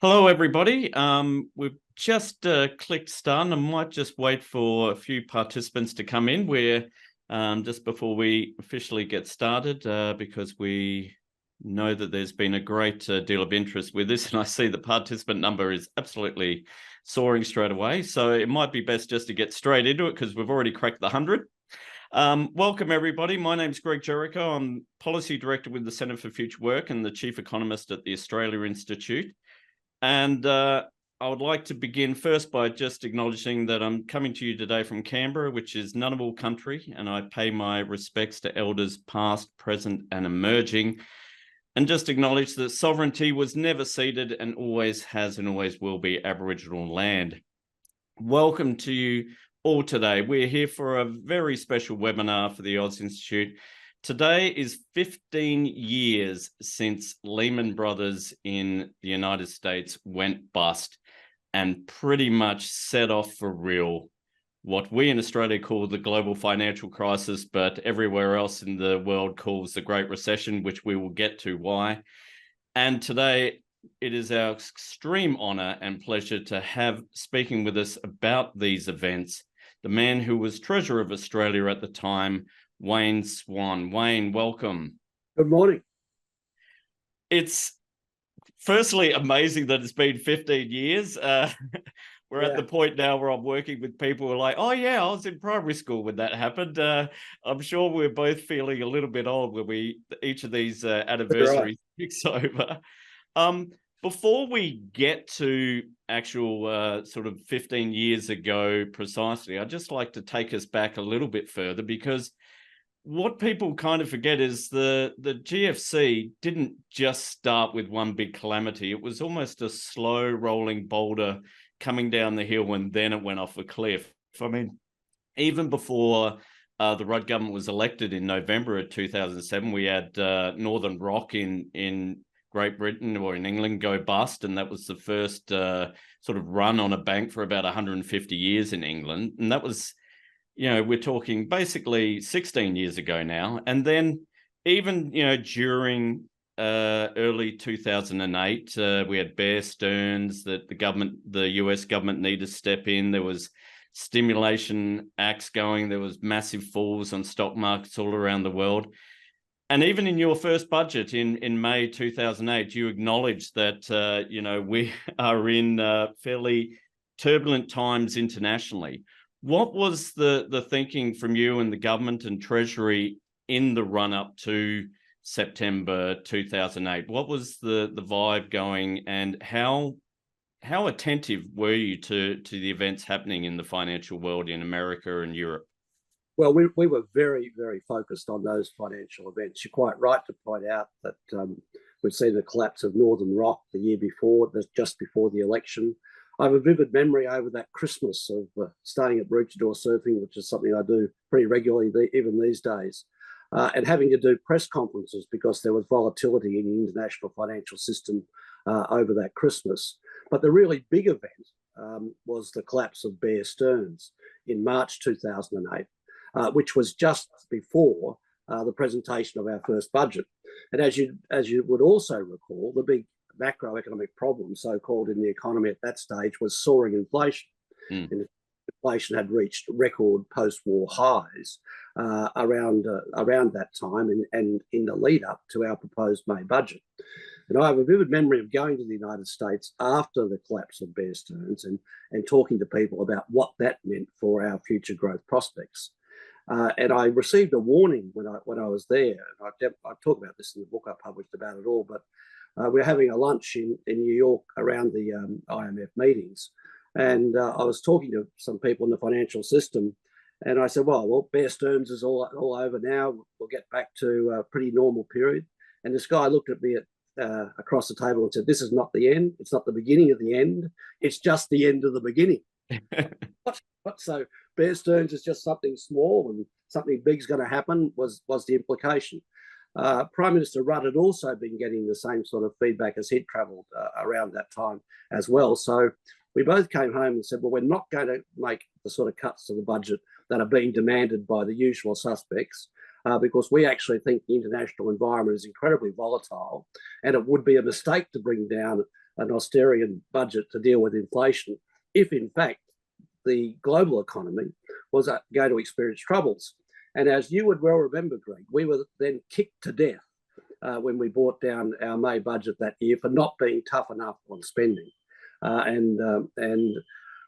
Hello, everybody. We've just clicked start. I might just wait for a few participants to come in. We're just before we officially get started because we know that there's been a great deal of interest with this, and I see the participant number is absolutely soaring straight away. So it might be best just to get straight into it because we've already cracked the 100. Welcome, everybody. My name's Greg Jericho. I'm Policy Director with the Centre for Future Work and the Chief Economist at the Australia Institute. And I would like to begin first by just acknowledging that I'm coming to you today from Canberra, which is Ngunnawal country, and I pay my respects to elders past, present, and emerging, and just acknowledge that sovereignty was never ceded and always has and always will be Aboriginal land. Welcome to you all today. We're here for a very special webinar for the Oz Institute. Today is 15 years since Lehmann Brothers in the United States went bust and pretty much set off for real what we in Australia call the global financial crisis, but everywhere else in the world calls the Great Recession, which we will get to why. And today it is our extreme honour and pleasure to have speaking with us about these events the man who was Treasurer of Australia at the time, Swan. Wayne, welcome. Good morning. It's firstly amazing that it's been 15 years. We're at the point now where I'm working with people who are like, oh yeah, I was in primary school when that happened. I'm sure we're both feeling a little bit old when each of these anniversaries ticks over. Before we get to actual sort of 15 years ago precisely, I'd just like to take us back a little bit further, because what people kind of forget is the GFC didn't just start with one big calamity. It was almost a slow rolling boulder coming down the hill, and then it went off a cliff. I mean, even before the Rudd government was elected in November of 2007, we had Northern Rock in Great Britain or in England go bust, and that was the first sort of run on a bank for about 150 years in England. And that was, you know, we're talking basically 16 years ago now. And then even, you know, during early 2008, we had Bear Stearns that the US government needed to step in. There was stimulation acts going. There was massive falls on stock markets all around the world. And even in your first budget in May 2008, you acknowledged that, you know, we are in fairly turbulent times internationally. What was the thinking from you and the government and Treasury in the run-up to September 2008? What was the vibe going, and how attentive were you to the events happening in the financial world in America and Europe? Well, we were very, very focused on those financial events. You're quite right to point out that we'd seen the collapse of Northern Rock the year before, just before the election. I have a vivid memory over that Christmas of staying at Maroochydore surfing, which is something I do pretty regularly even these days, and having to do press conferences because there was volatility in the international financial system over that Christmas. But the really big event was the collapse of Bear Stearns in March 2008. Which was just before the presentation of our first budget. And as you would also recall, the big macroeconomic problem, so-called, in the economy at that stage was soaring inflation. And inflation had reached record post-war highs around that time and in the lead up to our proposed May budget. And I have a vivid memory of going to the United States after the collapse of Bear Stearns and talking to people about what that meant for our future growth prospects. And I received a warning when I was there. I talk about this in the book I published about it all, but we were having a lunch in New York around the IMF meetings. And I was talking to some people in the financial system. And I said, well, Bear Stearns is all over now. We'll get back to a pretty normal period. And this guy looked at me across the table and said, this is not the end. It's not the beginning of the end. It's just the end of the beginning. What? So Bear Stearns is just something small and something big's going to happen was the implication. Prime Minister Rudd had also been getting the same sort of feedback as he'd travelled around that time as well. So we both came home and said, well, we're not going to make the sort of cuts to the budget that are being demanded by the usual suspects because we actually think the international environment is incredibly volatile, and it would be a mistake to bring down an austerity budget to deal with inflation if, in fact, the global economy was going to experience troubles. And as you would well remember, Greg, we were then kicked to death when we brought down our May budget that year for not being tough enough on spending.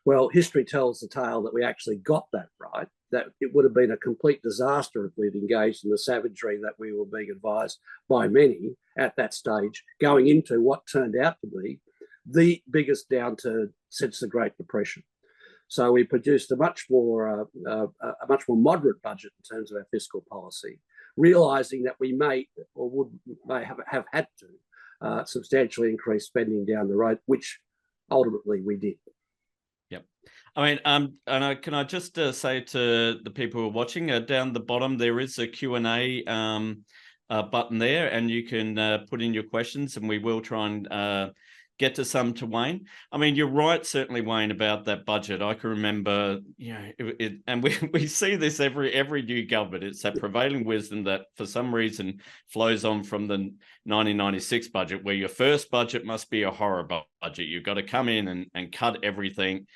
Well, history tells the tale that we actually got that right, that it would have been a complete disaster if we'd engaged in the savagery that we were being advised by many at that stage, going into what turned out to be the biggest downturn since the Great Depression. So we produced a much more moderate budget in terms of our fiscal policy, realising that we may have had to substantially increase spending down the road, which ultimately we did. Yep. I mean, can I just say to the people who are watching, down the bottom there is a Q&A button there, and you can put in your questions, and we will try and get to some to Wayne. I mean, you're right, certainly, Wayne, about that budget. I can remember, and we see this every new government. It's that prevailing wisdom that for some reason flows on from the 1996 budget, where your first budget must be a horror budget. You've got to come in and cut everything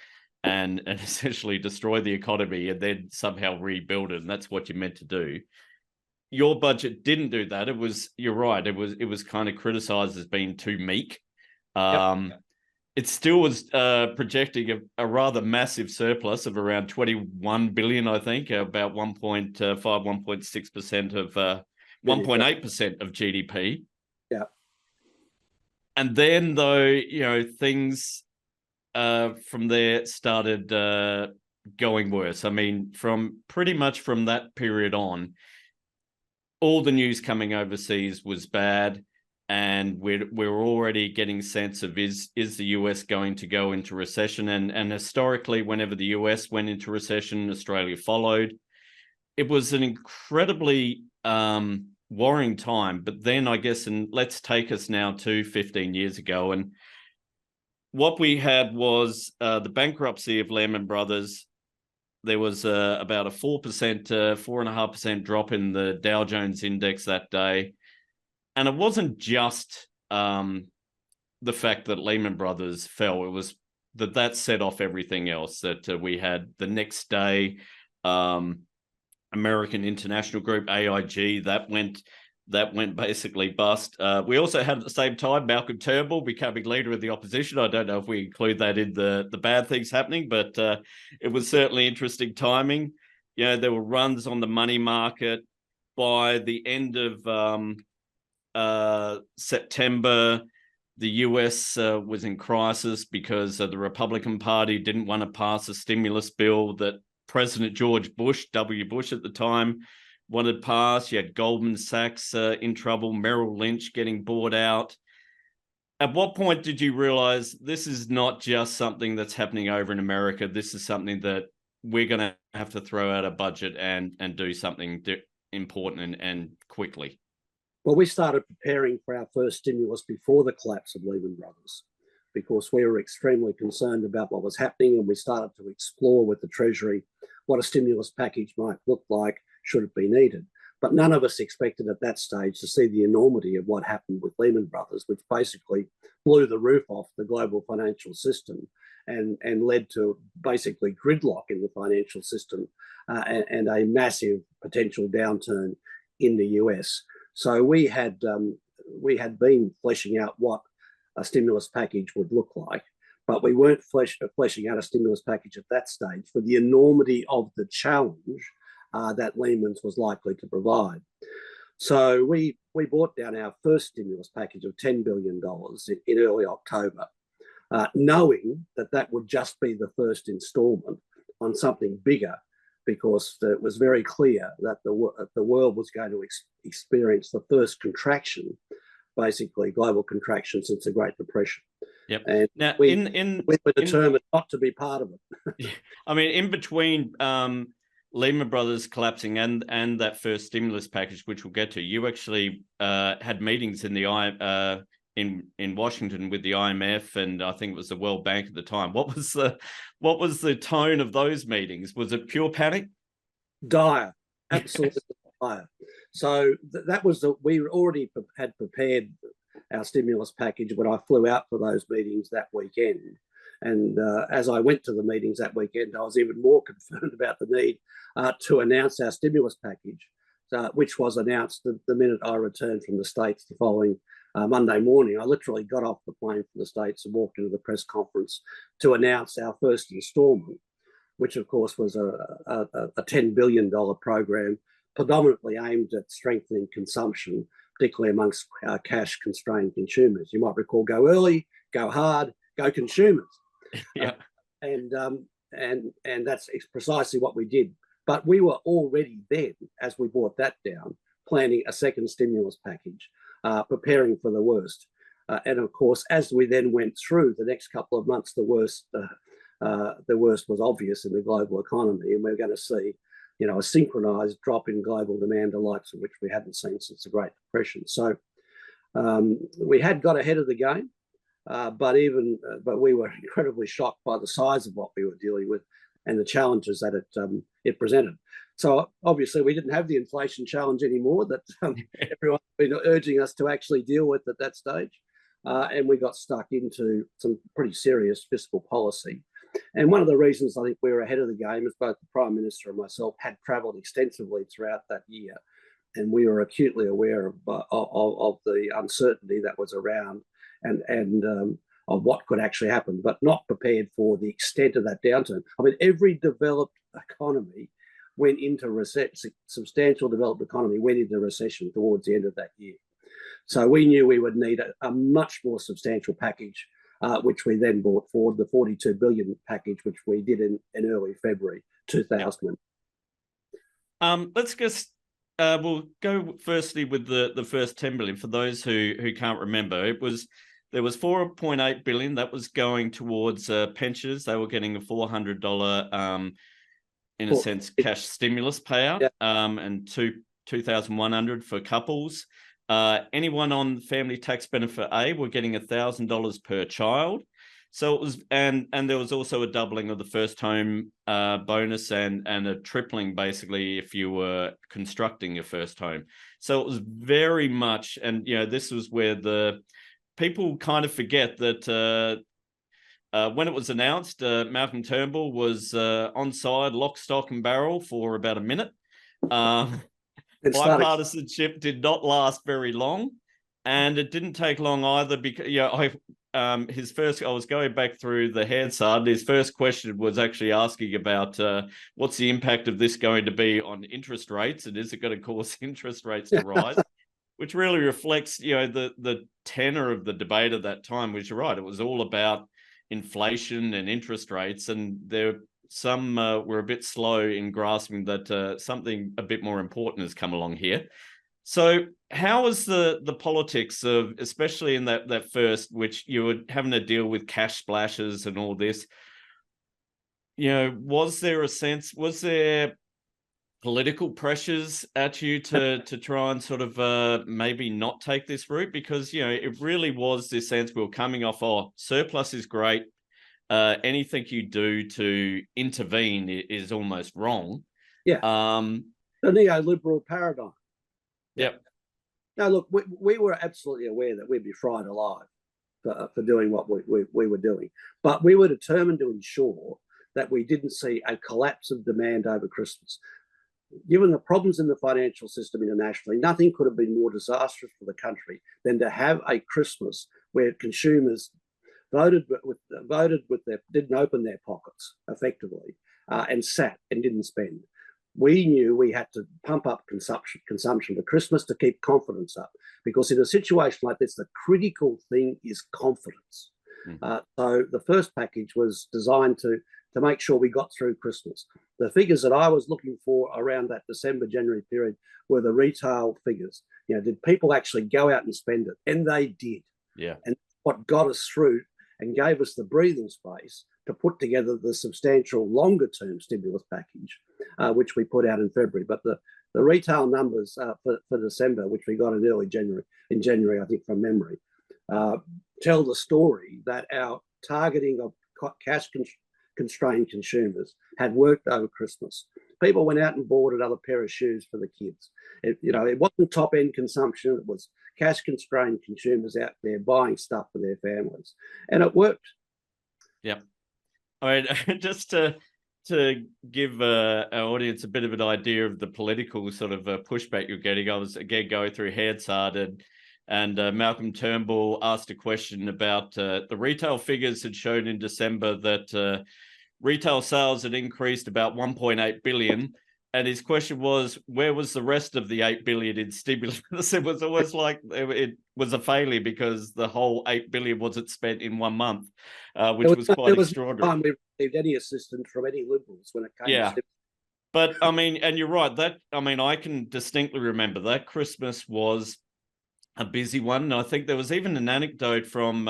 and essentially destroy the economy and then somehow rebuild it. And that's what you're meant to do. Your budget didn't do that. You're right. It was kind of criticized as being too meek. It still was projecting a rather massive surplus of around 21 billion, I think, about 1.5, 1.6% of 1.8% of GDP. Yeah. And then, though, things from there started going worse. I mean, from pretty much from that period on, all the news coming overseas was bad. And we're already getting sense of is the US going to go into recession? And historically, whenever the US went into recession, Australia followed. It was an incredibly worrying time. But then I guess, and let's take us now to 15 years ago. And what we had was the bankruptcy of Lehmann Brothers. There was about a 4%, 4.5% drop in the Dow Jones index that day. And it wasn't just the fact that Lehman Brothers fell. It was that set off everything else. That we had the next day, American International Group, AIG, that went basically bust. We also had at the same time Malcolm Turnbull becoming leader of the opposition. I don't know if we include that in the bad things happening, but it was certainly interesting timing. There were runs on the money market. By the end of September, the US was in crisis because the Republican Party didn't want to pass a stimulus bill that President George Bush, W. Bush at the time, wanted passed. You had Goldman Sachs in trouble, Merrill Lynch getting bought out. At what point did you realize this is not just something that's happening over in America? This is something that we're going to have to throw out a budget and do something important and quickly? Well, we started preparing for our first stimulus before the collapse of Lehman Brothers because we were extremely concerned about what was happening, and we started to explore with the Treasury what a stimulus package might look like should it be needed. But none of us expected at that stage to see the enormity of what happened with Lehman Brothers, which basically blew the roof off the global financial system and led to basically gridlock in the financial system and a massive potential downturn in the US. So we had been fleshing out what a stimulus package would look like, but we weren't fleshing out a stimulus package at that stage for the enormity of the challenge that Lehman's was likely to provide. So we brought down our first stimulus package of $10 billion in early October, knowing that would just be the first instalment on something bigger, because it was very clear that the world was going to experience the first contraction, basically global contraction since the Great Depression. Yep. And now, we were determined not to be part of it. I mean, in between Lehman Brothers collapsing and that first stimulus package, which we'll get to, you actually had meetings in the in Washington with the IMF, and I think it was the World Bank at the time. What was the tone of those meetings? Was it pure panic? Dire, absolutely dire. So that was we already had prepared our stimulus package when I flew out for those meetings that weekend. And as I went to the meetings that weekend, I was even more concerned about the need to announce our stimulus package, which was announced the minute I returned from the States the following Monday morning. I literally got off the plane from the States and walked into the press conference to announce our first instalment, which of course was a $10 billion program predominantly aimed at strengthening consumption, particularly amongst cash-constrained consumers. You might recall Go Early, Go Hard, Go Consumers. Yeah. And that's precisely what we did. But we were already then, as we brought that down, planning a second stimulus package, preparing for the worst. And of course, as we then went through the next couple of months, the worst was obvious in the global economy, and we're going to see, a synchronized drop in global demand, the likes of which we hadn't seen since the Great Depression. So we had got ahead of the game, but we were incredibly shocked by the size of what we were dealing with and the challenges that it presented. So obviously we didn't have the inflation challenge anymore that everyone's been urging us to actually deal with at that stage. And we got stuck into some pretty serious fiscal policy. And one of the reasons I think we were ahead of the game is both the Prime Minister and myself had travelled extensively throughout that year, and we were acutely aware of the uncertainty that was around and of what could actually happen, but not prepared for the extent of that downturn. I mean, every developed economy went into recession, substantial developed economy went into recession towards the end of that year. So we knew we would need a much more substantial package, which we then brought forward, the $42 billion package, which we did in early February 2000. Let's just we'll go firstly with the first 10 billion. For those who can't remember, there was 4.8 billion that was going towards pensioners. They were getting a $400 in a sense cash stimulus payout, and 2,100 for couples. Anyone on family tax benefit A were getting $1,000 per child. So it was, and there was also a doubling of the first home bonus and a tripling basically if you were constructing your first home. So it was very much, and this was where the people kind of forget that when it was announced, Malcolm Turnbull was on side, lock, stock, and barrel for about a minute. Bipartisanship did not last very long, and it didn't take long either because I was going back through the Hansard. His first question was actually asking about what's the impact of this going to be on interest rates, and is it going to cause interest rates to rise? Which really reflects the tenor of the debate at that time. Which you're right, it was all about inflation and interest rates, and some were a bit slow in grasping that something a bit more important has come along here. So how was the politics of, especially in that first, which you were having to deal with cash splashes and all this, was there political pressures at you to try and sort of maybe not take this route? Because, it really was this sense we were coming off, surplus is great. Anything you do to intervene is almost wrong. Yeah. The neoliberal paradigm. Yep. No, look, we were absolutely aware that we'd be fried alive for doing what we were doing. But we were determined to ensure that we didn't see a collapse of demand over Christmas. Given the problems in the financial system internationally, nothing could have been more disastrous for the country than to have a Christmas where consumers didn't open their pockets effectively and sat and didn't spend. We knew we had to pump up consumption for Christmas to keep confidence up, because in a situation like this, the critical thing is confidence. So the first package was designed to make sure we got through Christmas. The figures that I was looking for around that December, January period were the retail figures. Did people actually go out and spend it? And they did. Yeah. And what got us through and gave us the breathing space to put together the substantial longer-term stimulus package, which we put out in February. But the retail numbers for December, which we got in early January, I think from memory, tell the story that our targeting of cash-constrained consumers had worked over Christmas. People went out and bought another pair of shoes for the kids. It wasn't top-end consumption. It was cash-constrained consumers out there buying stuff for their families. And it worked. Yep. I mean, just to give our audience a bit of an idea of the political sort of pushback you're getting, I was again going through Hansard, and Malcolm Turnbull asked a question about the retail figures had shown in December that retail sales had increased about 1.8 billion. And his question was, where was the rest of the 8 billion in stimulus? It was almost like it was a failure because the whole 8 billion wasn't spent in 1 month, which was quite extraordinary. Time we received any assistance from any Liberals when it came to stimulus. But I mean, and you're right, I can distinctly remember that Christmas was a busy one. And I think there was even an anecdote from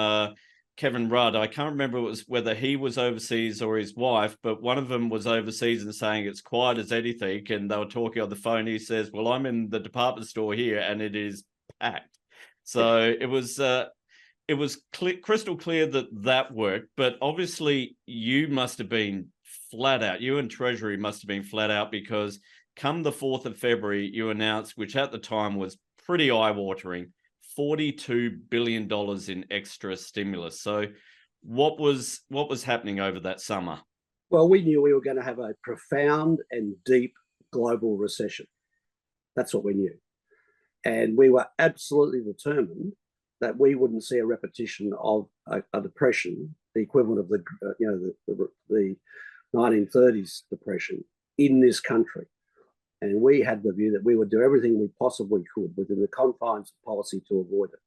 Kevin Rudd. I can't remember whether he was overseas or his wife, but one of them was overseas and saying it's quiet as anything. And they were talking on the phone. He says, well, I'm in the department store here and it is packed. So it was crystal clear that worked. But obviously you must have been flat out. You and Treasury must have been flat out, because come the 4th of February, you announced, which at the time was pretty eye-watering, $42 billion in extra stimulus. So what was happening over that summer? Well, we knew we were going to have a profound and deep global recession. That's what we knew. And we were absolutely determined that we wouldn't see a repetition of a depression, the equivalent of the 1930s depression in this country. And we had the view that we would do everything we possibly could within the confines of policy to avoid it.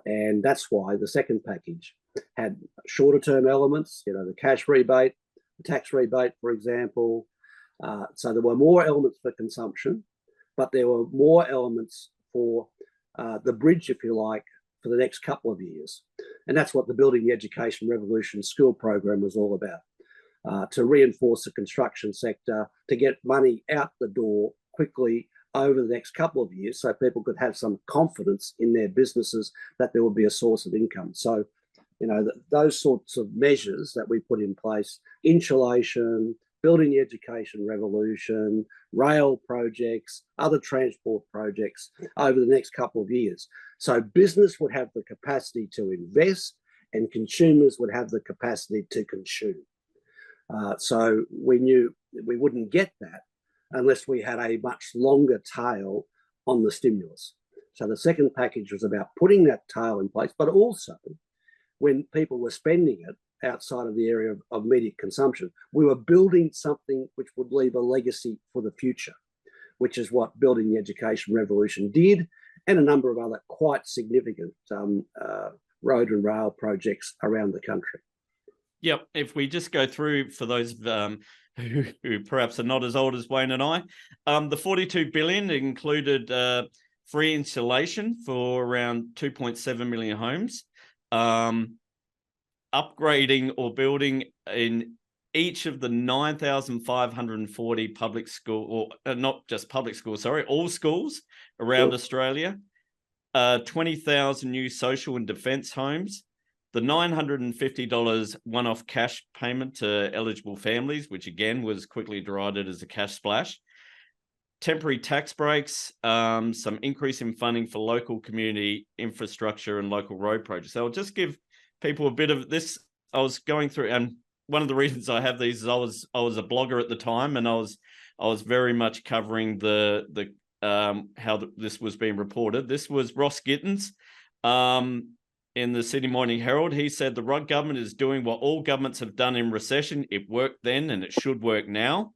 And that's why the second package had shorter term elements, the cash rebate, the tax rebate, for example. So there were more elements for consumption, but there were more elements for the bridge, if you like, for the next couple of years. And that's what the Building the Education Revolution school program was all about. To reinforce the construction sector, to get money out the door quickly over the next couple of years so people could have some confidence in their businesses that there would be a source of income. So, those sorts of measures that we put in place, insulation, building the education revolution, rail projects, other transport projects over the next couple of years. So business would have the capacity to invest and consumers would have the capacity to consume. So we knew we wouldn't get that unless we had a much longer tail on the stimulus. So the second package was about putting that tail in place, but also when people were spending it outside of the area of immediate consumption, we were building something which would leave a legacy for the future, which is what Building the Education Revolution did, and a number of other quite significant road and rail projects around the country. Yep. If we just go through for those who perhaps are not as old as Wayne and I, the 42 billion included free insulation for around 2.7 million homes, upgrading or building in each of the 9,540 public school, or not just public schools, sorry, all schools around Australia, 20,000 new social and defence homes, the $950 one-off cash payment to eligible families, which again was quickly derided as a cash splash, temporary tax breaks, some increase in funding for local community infrastructure and local road projects. So I'll just give people a bit of this. I was going through, and one of the reasons I have these is I was a blogger at the time, and I was very much covering the how this was being reported. This was Ross Gittins in the Sydney Morning Herald. He said the Rudd government is doing what all governments have done in recession. It worked then and it should work now.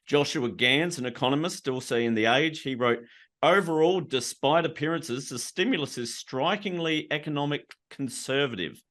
Joshua Gans, an economist, still seeing The Age, he wrote, overall, despite appearances, the stimulus is strikingly economic conservative.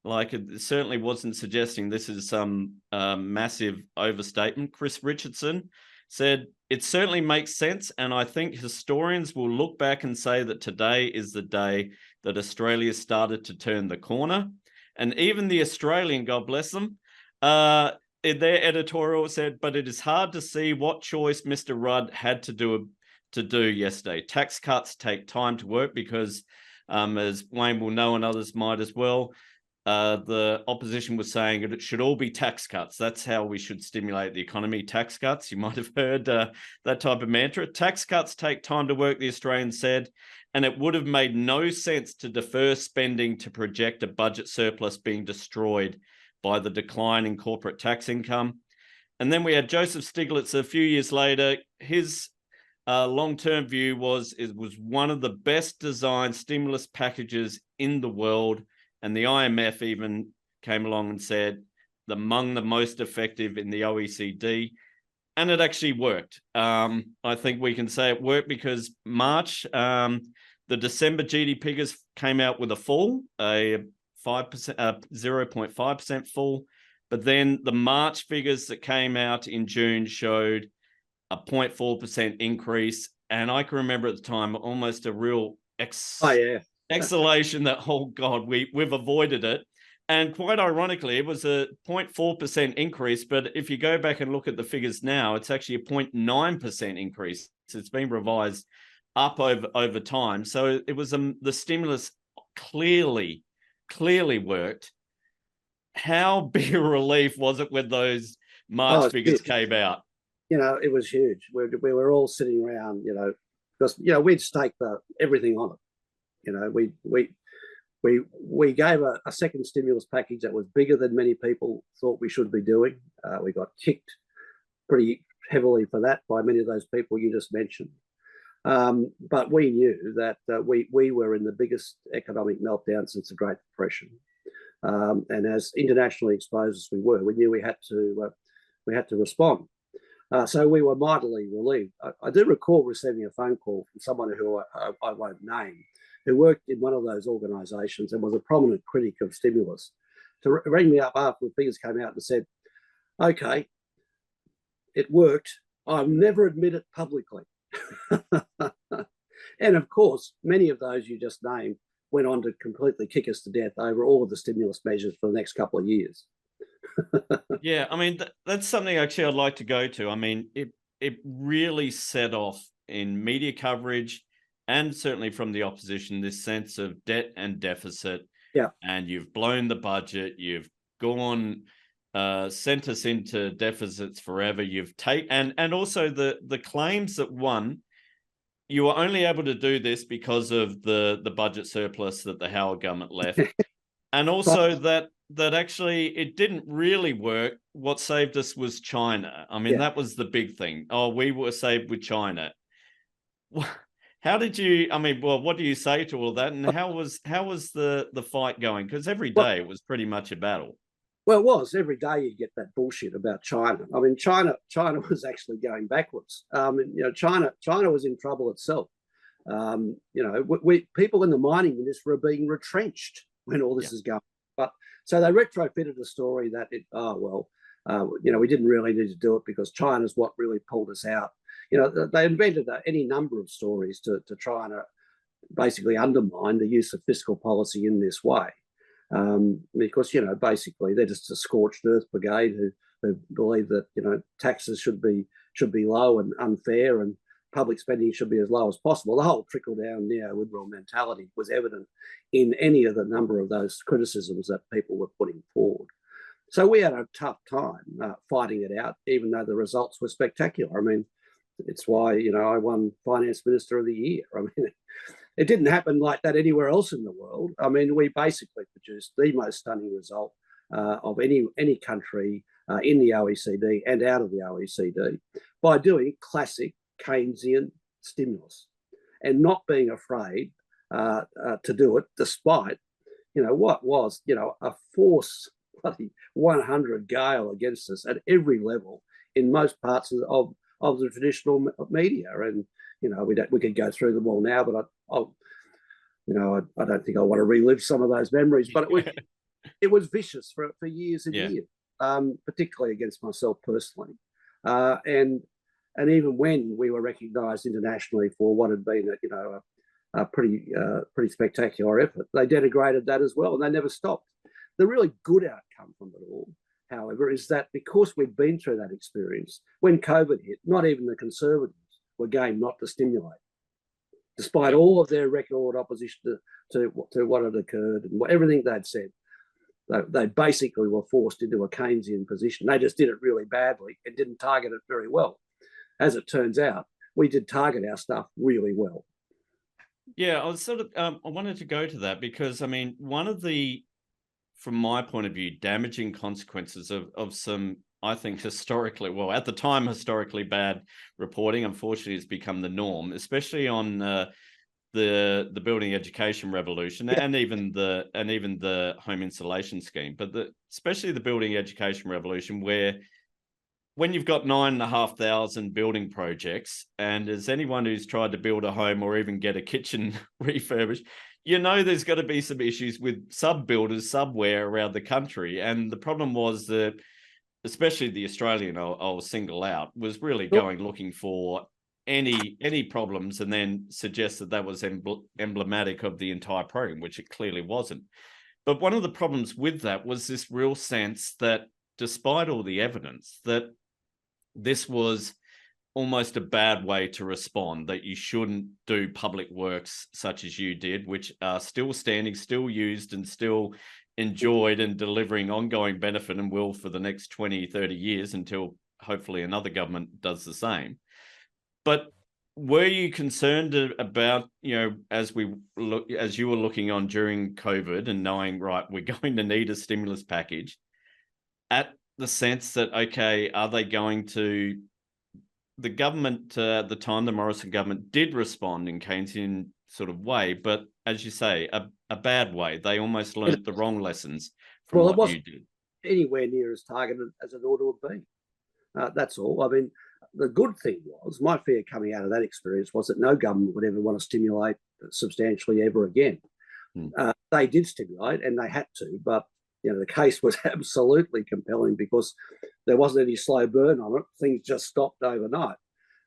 Like, it certainly wasn't suggesting this is some massive overstatement. Chris Richardson said, it certainly makes sense, and I think historians will look back and say that today is the day that Australia started to turn the corner. And even The Australian, God bless them, in their editorial said, but it is hard to see what choice Mr. Rudd had to do yesterday. Tax cuts take time to work because, as Wayne will know and others might as well, the opposition was saying that it should all be tax cuts. That's how we should stimulate the economy. Tax cuts, you might have heard that type of mantra. Tax cuts take time to work, the Australians said, and it would have made no sense to defer spending to project a budget surplus being destroyed by the decline in corporate tax income. And then we had Joseph Stiglitz a few years later. His long-term view was it was one of the best designed stimulus packages in the world. And the IMF even came along and said among the most effective in the OECD. And it actually worked. I think we can say it worked because March, the December GDP figures came out with a fall, a 0.5% fall. But then the March figures that came out in June showed a 0.4% increase. And I can remember at the time almost a real exhalation that, oh God, we've avoided it. And quite ironically, it was a 0.4% increase. But if you go back and look at the figures now, it's actually a 0.9% increase. So it's been revised up over time. So it was the stimulus clearly worked. How big a relief was it when those March figures came out? It was huge. We were all sitting around, because we'd staked everything on it. We gave a second stimulus package that was bigger than many people thought we should be doing. We got kicked pretty heavily for that by many of those people you just mentioned. But we knew that we were in the biggest economic meltdown since the Great Depression. And as internationally exposed as we were, we knew we had to respond. So we were mightily relieved. I do recall receiving a phone call from someone who I won't name, who worked in one of those organisations and was a prominent critic of stimulus, to ring me up after the figures came out and said, "Okay, it worked. I'll never admit it publicly." And of course, many of those you just named went on to completely kick us to death over all of the stimulus measures for the next couple of years. Yeah, I mean, that's something actually I'd like to go to. I mean, it really set off in media coverage and certainly from the opposition, this sense of debt and deficit. Yeah. And you've blown the budget. You've gone, sent us into deficits forever. You've and also the claims that you were only able to do this because of the budget surplus that the Howard government left. And also that actually it didn't really work. What saved us was China. I mean, that was the big thing. Oh, we were saved with China. How did you, I mean, well, what do you say to all of that? And how was the fight going? Because every day it was pretty much a battle. Well, it was. Every day you get that bullshit about China. I mean, China was actually going backwards. China was in trouble itself. People in the mining industry were being retrenched when all this is going. But so they retrofitted a story that we didn't really need to do it because China's what really pulled us out. They invented any number of stories to try and basically undermine the use of fiscal policy in this way. Because basically they're just a scorched earth brigade who believe that taxes should be low and unfair and public spending should be as low as possible. The whole trickle down neoliberal mentality was evident in any of the number of those criticisms that people were putting forward. So we had a tough time fighting it out, even though the results were spectacular. I mean, it's why I won Finance Minister of the Year. I mean, it didn't happen like that anywhere else in the world. I mean, we basically produced the most stunning result of any country in the OECD and out of the OECD by doing classic Keynesian stimulus and not being afraid to do it, despite what was a force bloody 100 gale against us at every level in most parts of the traditional media. And we could go through them all now, but I don't think I want to relive some of those memories. But it was vicious for years and years, particularly against myself personally. And even when we were recognised internationally for what had been a pretty spectacular effort, they denigrated that as well, and they never stopped. The really good outcome from it all, however, is that because we'd been through that experience, when COVID hit, not even the Conservatives were game not to stimulate, despite all of their record opposition to what had occurred and everything they'd said. They basically were forced into a Keynesian position. They just did it really badly and didn't target it very well. As it turns out, we did target our stuff really well. Yeah, I was sort of, I wanted to go to that because, I mean, one of the, from my point of view, damaging consequences of some, I think, historically, well, at the time, historically bad reporting, unfortunately, has become the norm, especially on the building education revolution Yeah. and even the home insulation scheme, but especially the building education revolution, where when you've got 9,500 building projects, and as anyone who's tried to build a home or even get a kitchen refurbished, you know there's got to be some issues with sub builders somewhere around the country. And the problem was that, especially the Australian I'll single out, was really Sure. going looking for any problems and then suggest that was emblematic of the entire program, which it clearly wasn't. But one of the problems with that was this real sense that, despite all the evidence, that this was almost a bad way to respond, that you shouldn't do public works such as you did, which are still standing, still used, and still enjoyed and delivering ongoing benefit and will for the next 20, 30 years until hopefully another government does the same. But were you concerned about, as you were looking on during COVID and knowing, right, we're going to need a stimulus package, at the sense that, okay, are they going to, the government, at the time, the Morrison government did respond in Keynesian sort of way, but as you say, a bad way. They almost learnt the wrong lessons from Well, it what wasn't you did. anywhere near as targeted as it ought to have been. That's all. I mean, the good thing was, my fear coming out of that experience was that no government would ever want to stimulate substantially ever again. They did stimulate, and they had to, but the case was absolutely compelling because there wasn't any slow burn on it. Things just stopped overnight.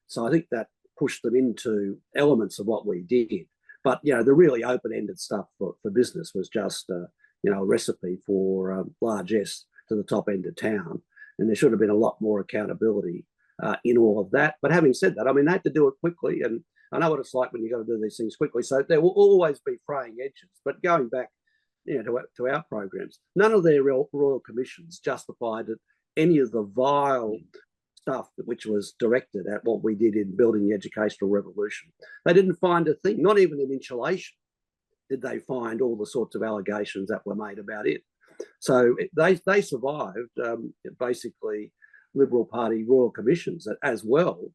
So I think that pushed them into elements of what we did. But the really open-ended stuff for business was just a recipe for largesse to the top end of town, and there should have been a lot more accountability in all of that. But having said that, I mean, they had to do it quickly, and I know what it's like when you got to do these things quickly. So there will always be fraying edges. But going back, to our programs, none of their royal commissions justified any of the vile stuff which was directed at what we did in building the educational revolution. They didn't find a thing, not even in insulation did they find all the sorts of allegations that were made about it. So they survived basically Liberal Party royal commissions as well.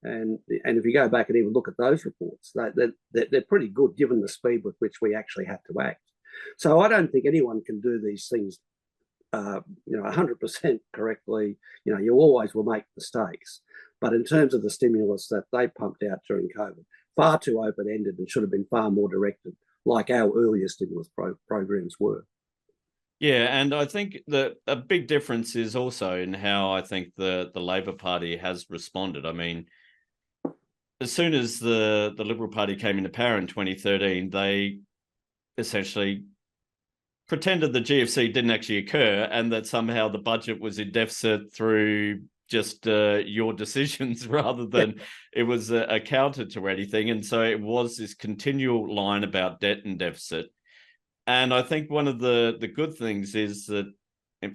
And if you go back and even look at those reports, they're pretty good given the speed with which we actually had to act. So I don't think anyone can do these things 100% correctly. You always will make mistakes. But in terms of the stimulus that they pumped out during COVID, far too open-ended and should have been far more directed, like our earlier stimulus programs were. Yeah, and I think that a big difference is also in how I think the Labor Party has responded. I mean, as soon as the Liberal Party came into power in 2013, they essentially pretended the GFC didn't actually occur and that somehow the budget was in deficit through just your decisions rather than it was a counter to anything. And so it was this continual line about debt and deficit. And I think one of the good things is that,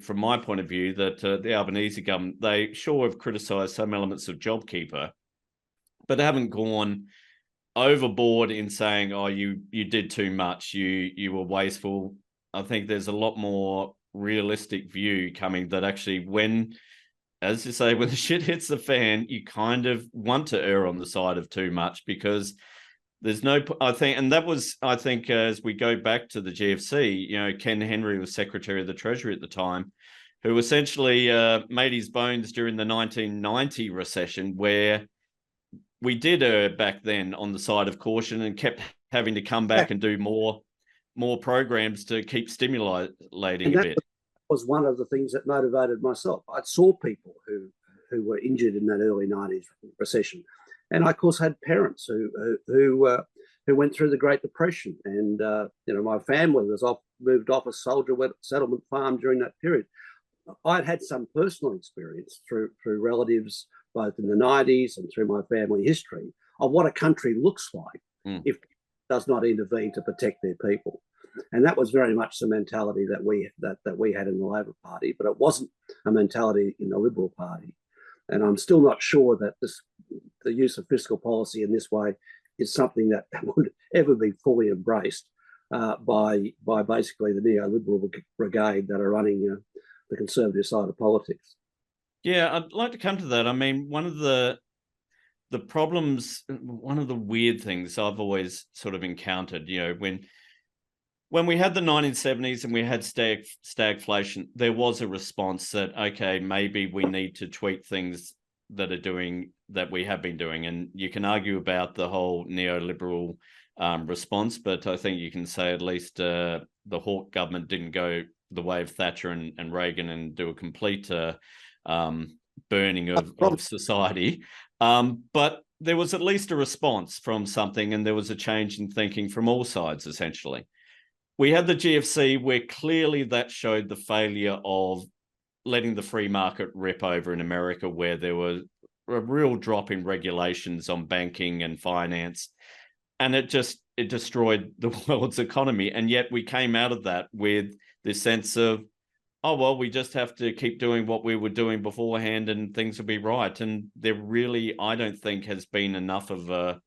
from my point of view, that the Albanese government, they sure have criticised some elements of JobKeeper, but haven't gone overboard in saying, oh, you did too much, you were wasteful. I think there's a lot more realistic view coming that actually, when, as you say, when the shit hits the fan, you kind of want to err on the side of too much, because there's no, I think, and that was, I think, as we go back to the GFC, Ken Henry was Secretary of the Treasury at the time, who essentially made his bones during the 1990 recession, where we did err back then on the side of caution and kept having to come back and do more programs to keep stimulating a bit. Was one of the things that motivated myself. I saw people who were injured in that early 90s recession. And I, of course, had parents who went through the Great Depression. And, my family was moved off a soldier settlement farm during that period. I'd had some personal experience through relatives, both in the 90s and through my family history, of what a country looks like if it does not intervene to protect their people. And that was very much the mentality that we had in the Labor Party, but it wasn't a mentality in the Liberal Party. And I'm still not sure that the use of fiscal policy in this way is something that would ever be fully embraced by basically the neoliberal brigade that are running the conservative side of politics. Yeah, I'd like to come to that. I mean, one of the problems, one of the weird things I've always sort of encountered, when we had the 1970s and we had stagflation, there was a response that, okay, maybe we need to tweak things that we have been doing. And you can argue about the whole neoliberal response, but I think you can say at least the Hawke government didn't go the way of Thatcher and Reagan and do a complete burning of society. But there was at least a response from something, and there was a change in thinking from all sides, essentially. We had the GFC, where clearly that showed the failure of letting the free market rip over in America, where there was a real drop in regulations on banking and finance. And it destroyed the world's economy. And yet we came out of that with this sense of, oh, well, we just have to keep doing what we were doing beforehand and things will be right. And there really, I don't think, has been enough of a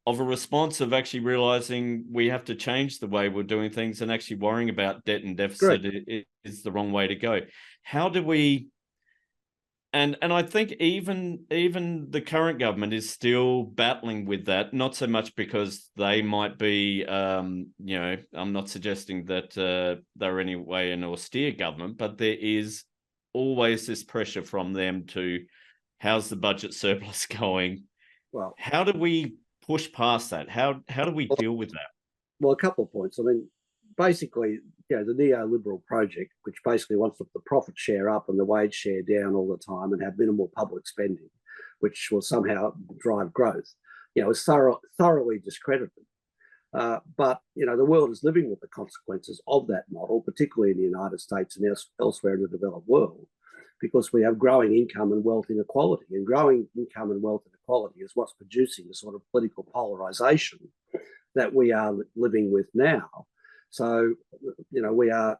response of actually realizing we have to change the way we're doing things, and actually worrying about debt and deficit is the wrong way to go. How do we... And I think even the current government is still battling with that, not so much because they might be, I'm not suggesting that they're any way an austere government, but there is always this pressure from them to, how's the budget surplus going? Well, how do we push past that? How do we deal with that? Well, a couple of points. I mean, basically, the neoliberal project, which basically wants to put the profit share up and the wage share down all the time and have minimal public spending, which will somehow drive growth, is thoroughly discredited. But the world is living with the consequences of that model, particularly in the United States and elsewhere in the developed world, because we have growing income and wealth inequality. And growing income and wealth inequality is what's producing the sort of political polarization that we are living with now. So, we are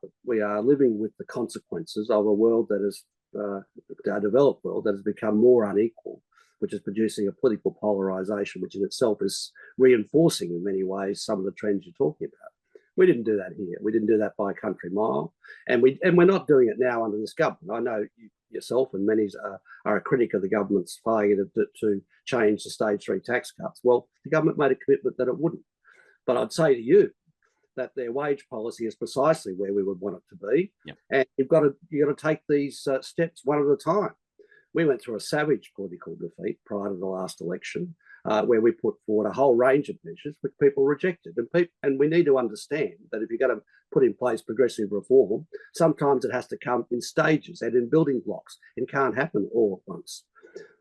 living with the consequences of a world that is a developed world that has become more unequal, which is producing a political polarization, which in itself is reinforcing in many ways some of the trends you're talking about. We didn't do that here. We didn't do that by a country mile, and we're not doing it now under this government. I know you yourself and many are a critic of the government's failure to change the stage 3 tax cuts. Well, the government made a commitment that it wouldn't. But I'd say to you that their wage policy is precisely where we would want it to be. Yep. And you've got to take these steps one at a time. We went through a savage political defeat prior to the last election, where we put forward a whole range of measures which people rejected. And we need to understand that if you're going to put in place progressive reform, sometimes it has to come in stages and in building blocks. It can't happen all at once.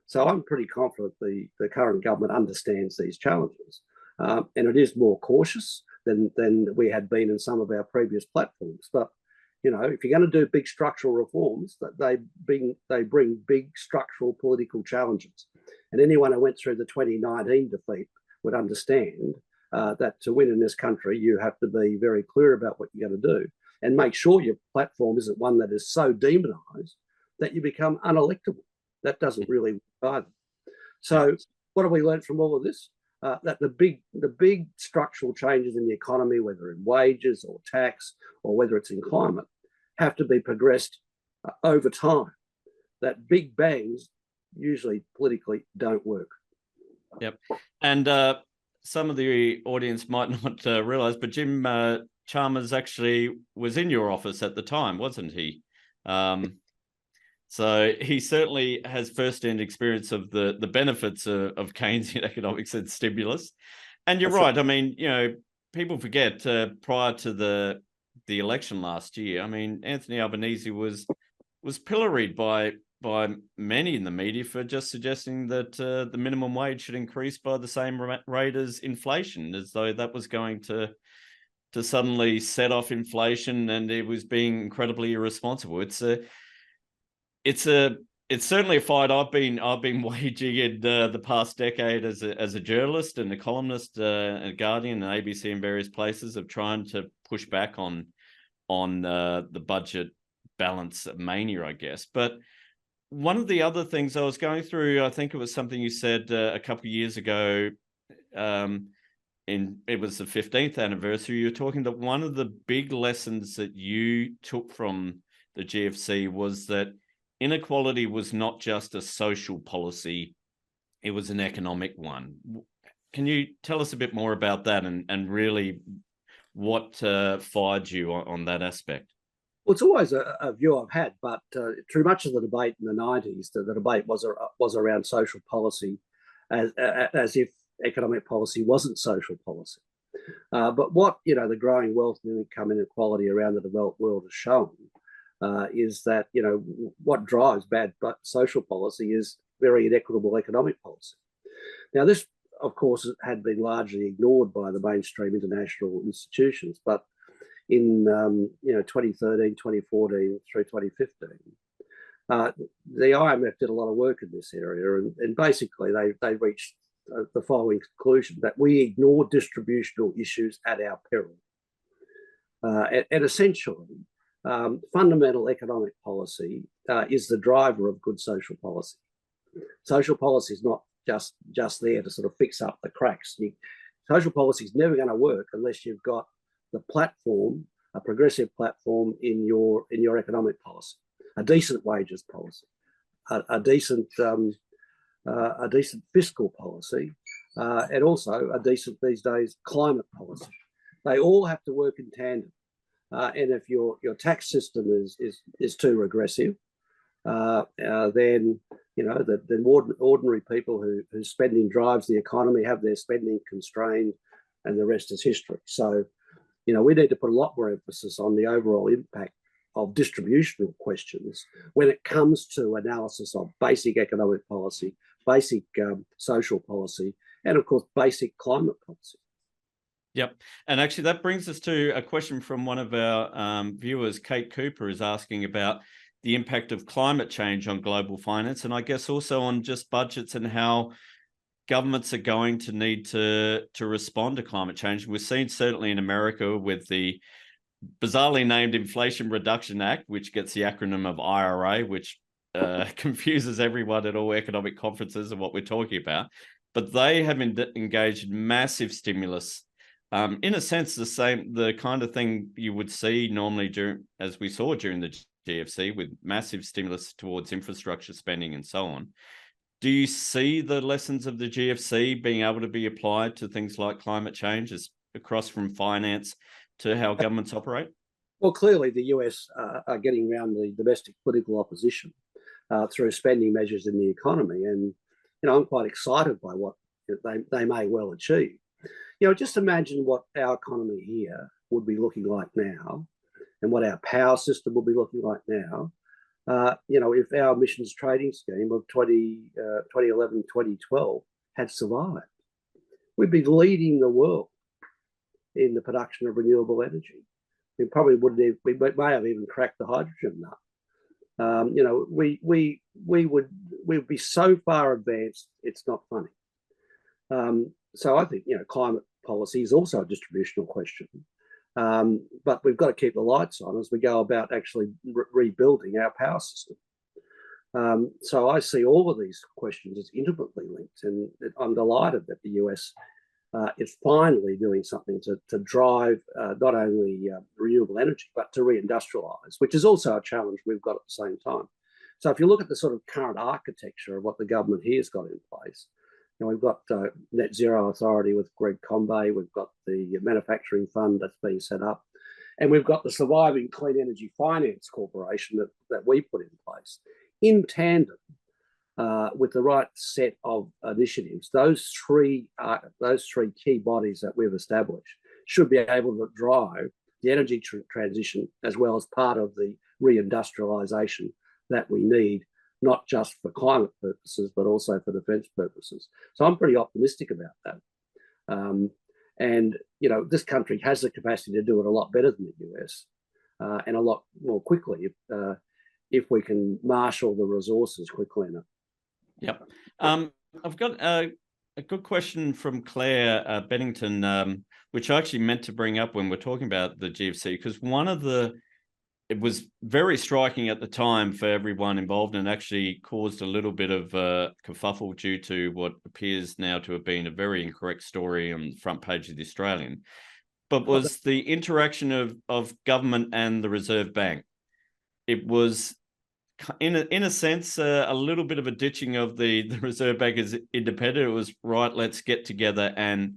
So I'm pretty confident the current government understands these challenges. And it is more cautious than we had been in some of our previous platforms. But, if you're going to do big structural reforms, they bring big structural political challenges. And anyone who went through the 2019 defeat would understand that to win in this country, you have to be very clear about what you're going to do and make sure your platform isn't one that is so demonized that you become unelectable. That doesn't really work either. So what have we learned from all of this? That the big structural changes in the economy, whether in wages or tax or whether it's in climate, have to be progressed over time. That big bangs usually politically don't work. Yep. And some of the audience might not realise, but Jim Chalmers actually was in your office at the time, wasn't he? So he certainly has first-hand experience of the benefits of Keynesian economics and stimulus. And you're right. I mean, people forget prior to the election last year, I mean, Anthony Albanese was pilloried by many in the media for just suggesting that the minimum wage should increase by the same rate as inflation, as though that was going to suddenly set off inflation, and it was being incredibly irresponsible. It's certainly a fight I've been waging in the past decade as a journalist and a columnist at Guardian and ABC and various places, of trying to push back on the budget balance mania, I guess. But one of the other things I was going through, I think it was something you said a couple of years ago, it was the 15th anniversary. You were talking that one of the big lessons that you took from the GFC was that inequality was not just a social policy, it was an economic one. Can you tell us a bit more about that and really what fired you on that aspect? Well, it's always a view I've had, but through much of the debate in the 90s, the debate was around social policy, as if economic policy wasn't social policy. But what the growing wealth and income inequality around the developed world has shown is that what drives bad social policy is very inequitable economic policy. Now, this, of course, had been largely ignored by the mainstream international institutions, but in 2013, 2014 through 2015, the IMF did a lot of work in this area, and basically they reached the following conclusion: that we ignore distributional issues at our peril. And essentially, fundamental economic policy is the driver of good social policy. Social policy is not just there to sort of fix up the cracks. Social policy is never going to work unless you've got the platform, a progressive platform in your economic policy, a decent wages policy, a decent fiscal policy, and also a decent, these days, climate policy. They all have to work in tandem. And if your tax system is too regressive, then ordinary people whose spending drives the economy have their spending constrained, and the rest is history. So, we need to put a lot more emphasis on the overall impact of distributional questions when it comes to analysis of basic economic policy, basic social policy, and of course, basic climate policy. Yep. And actually, that brings us to a question from one of our viewers. Kate Cooper is asking about the impact of climate change on global finance, and I guess also on just budgets and how governments are going to need to respond to climate change. We've seen certainly in America with the bizarrely named Inflation Reduction Act, which gets the acronym of IRA, which confuses everyone at all economic conferences and what we're talking about. But they have engaged massive stimulus. In a sense, the kind of thing you would see normally as we saw during the GFC, with massive stimulus towards infrastructure spending and so on. Do you see the lessons of the GFC being able to be applied to things like climate change, across from finance to how governments operate? Well, clearly the US are getting around the domestic political opposition through spending measures in the economy, and I'm quite excited by what they may well achieve. Just imagine what our economy here would be looking like now, and what our power system will be looking like now. If our emissions trading scheme of 2011, 2012 had survived, we'd be leading the world in the production of renewable energy. We probably we may have even cracked the hydrogen nut. We would be so far advanced, it's not funny. So I think climate policy is also a distributional question. But we've got to keep the lights on as we go about actually rebuilding our power system. So I see all of these questions as intimately linked, and I'm delighted that the US is finally doing something to drive not only renewable energy, but to reindustrialize, which is also a challenge we've got at the same time. So if you look at the sort of current architecture of what the government here has got in place, we've got Net Zero Authority with Greg Combay, we've got the Manufacturing Fund that's being set up, and we've got the surviving Clean Energy Finance Corporation that we put in place. In tandem with the right set of initiatives, those three key bodies that we've established should be able to drive the energy transition as well as part of the reindustrialization that we need, not just for climate purposes, but also for defence purposes. So I'm pretty optimistic about that. And this country has the capacity to do it a lot better than the US, and a lot more quickly if we can marshal the resources quickly enough. Yep. I've got a good question from Claire Bennington, which I actually meant to bring up when we're talking about the GFC, because one of the it was very striking at the time for everyone involved, and actually caused a little bit of kerfuffle due to what appears now to have been a very incorrect story on the front page of the Australian, but was the interaction of government and the Reserve Bank. It was, in a sense, a little bit of a ditching of the Reserve Bank as independent. It was, right, let's get together and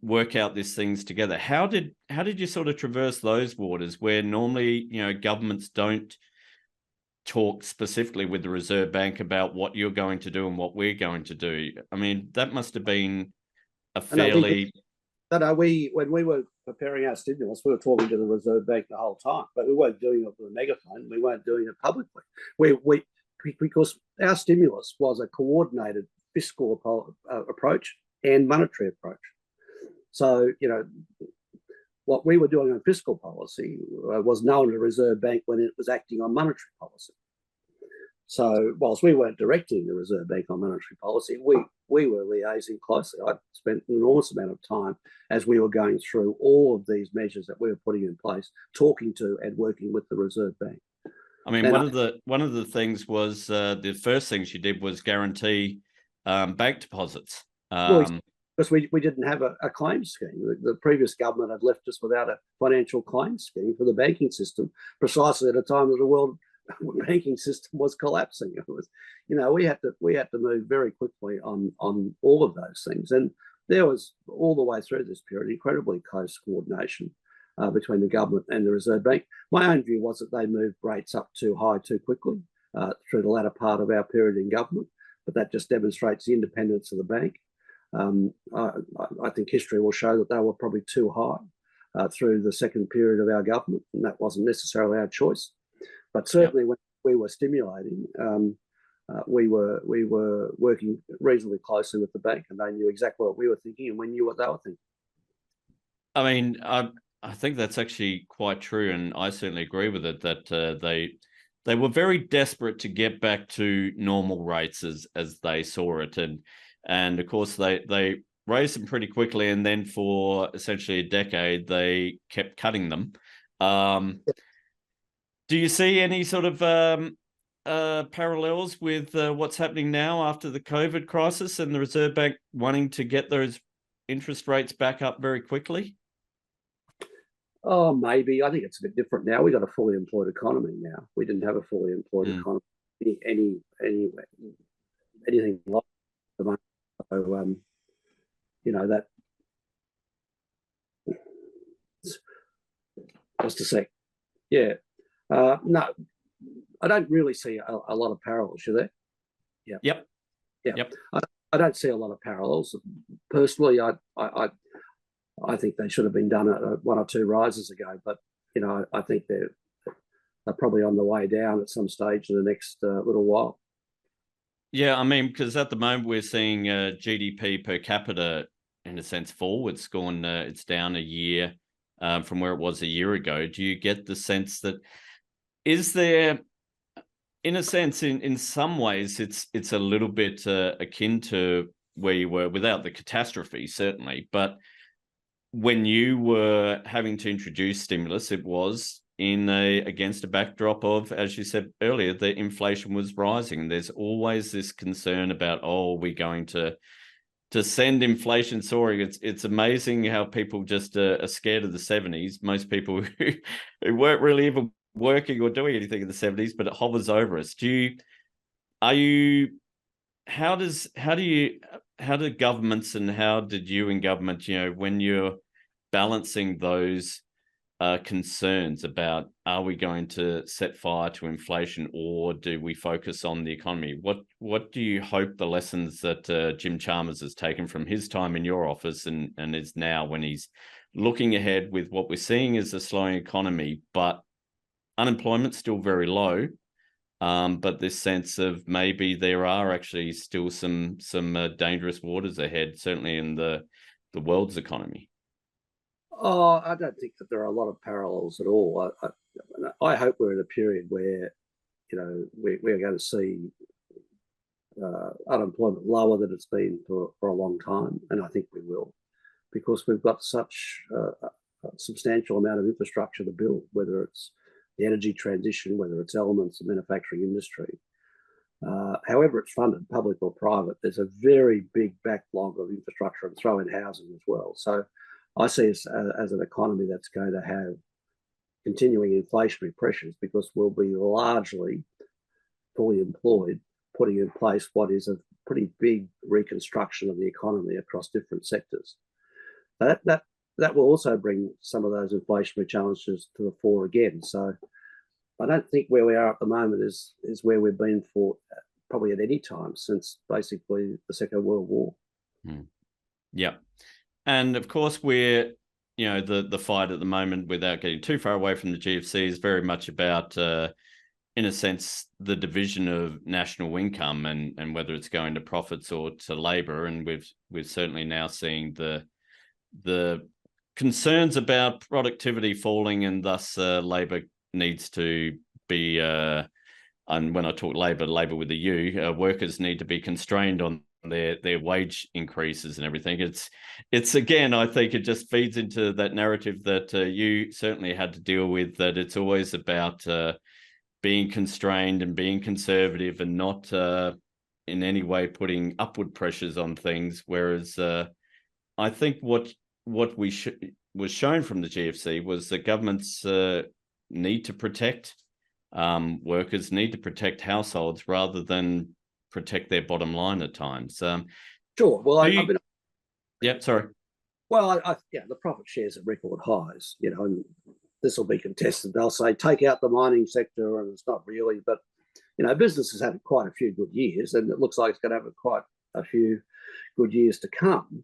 work out these things together. How did you sort of traverse those waters where normally, governments don't talk specifically with the Reserve Bank about what you're going to do and what we're going to do? I mean, that must have been a fairly... when we were preparing our stimulus, we were talking to the Reserve Bank the whole time, but we weren't doing it with a megaphone. We weren't doing it publicly. Because our stimulus was a coordinated fiscal approach and monetary approach. So, what we were doing on fiscal policy was known to the Reserve Bank when it was acting on monetary policy. So, whilst we weren't directing the Reserve Bank on monetary policy, we were liaising closely. I spent an enormous amount of time as we were going through all of these measures that we were putting in place, talking to and working with the Reserve Bank. I mean, one of the things was the first things you did was guarantee bank deposits. Because we didn't have a claims scheme. The previous government had left us without a financial claims scheme for the banking system, precisely at a time that the world banking system was collapsing. It was, we had to move very quickly on all of those things, and there was, all the way through this period, incredibly close coordination between the government and the Reserve Bank. My own view was that they moved rates up too high too quickly through the latter part of our period in government, but that just demonstrates the independence of the bank. I think history will show that they were probably too high through the second period of our government, and that wasn't necessarily our choice. But certainly, when we were stimulating, we were working reasonably closely with the bank, and they knew exactly what we were thinking, and we knew what they were thinking. I mean, I think that's actually quite true, and I certainly agree with it, that they were very desperate to get back to normal rates as they saw it, and of course they raised them pretty quickly, and then for essentially a decade they kept cutting them. Do you see any sort of parallels with what's happening now after the COVID crisis and the Reserve Bank wanting to get those interest rates back up very quickly? Oh, maybe. I think it's a bit different now. We've got a fully employed economy now. We didn't have a fully employed economy anything like the moment. So, that. Just a sec. Yeah. No, I don't really see a lot of parallels. You there? Yeah. Yep. Yeah. Yep. I don't see a lot of parallels. Personally, I think they should have been done one or two rises ago, but I think they're probably on the way down at some stage in the next little while. Yeah, I mean, because at the moment we're seeing GDP per capita, in a sense, fall. It's gone, it's down a year from where it was a year ago. Do you get the sense that is there, in a sense, in some ways, it's a little bit akin to where you were without the catastrophe, certainly, but when you were having to introduce stimulus, it was against a backdrop of, as you said earlier, the inflation was rising. There's always this concern about, are we going to send inflation soaring? It's amazing how people just are scared of the 70s. Most people who weren't really even working or doing anything in the 70s, but it hovers over us. How do governments, and how did you in government, when you're balancing those concerns about, are we going to set fire to inflation, or do we focus on the economy? What do you hope the lessons that Jim Chalmers has taken from his time in your office and is now, when he's looking ahead with what we're seeing as a slowing economy, but unemployment's still very low, but this sense of maybe there are actually still some dangerous waters ahead, certainly in the world's economy? Oh, I don't think that there are a lot of parallels at all. I hope we're in a period where, we're going to see unemployment lower than it's been for a long time, and I think we will, because we've got such a substantial amount of infrastructure to build, whether it's the energy transition, whether it's elements of manufacturing industry. However it's funded, public or private, there's a very big backlog of infrastructure, and throw in housing as well. So I see us as an economy that's going to have continuing inflationary pressures, because we'll be largely fully employed, putting in place what is a pretty big reconstruction of the economy across different sectors. That will also bring some of those inflationary challenges to the fore again. So I don't think where we are at the moment is where we've been for probably at any time since basically the Second World War. Yeah. And of course, we're, the fight at the moment, without getting too far away from the GFC, is very much about, in a sense, the division of national income and whether it's going to profits or to labour. And we're certainly now seeing the concerns about productivity falling, and thus labour needs to be, and when I talk labour with a U, workers need to be constrained on their wage increases and everything. It's again, I think it just feeds into that narrative that you certainly had to deal with, that it's always about being constrained and being conservative and not in any way putting upward pressures on things. Whereas I think what was shown from the GFC was that governments need to protect workers, need to protect households rather than protect their bottom line at times. Sure. Well, sorry. Well, the profit shares at record highs, and this will be contested. They'll say, take out the mining sector, and it's not really. But, business has had quite a few good years, and it looks like it's going to have quite a few good years to come.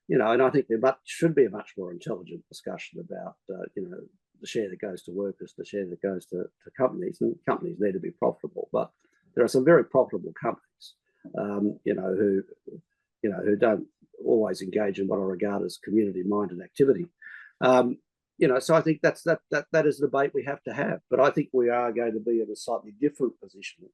And I think there should be a much more intelligent discussion about, the share that goes to workers, the share that goes to companies, and companies need to be profitable. But there are some very profitable companies, who don't always engage in what I regard as community-minded activity. So I think that is a debate we have to have. But I think we are going to be in a slightly different position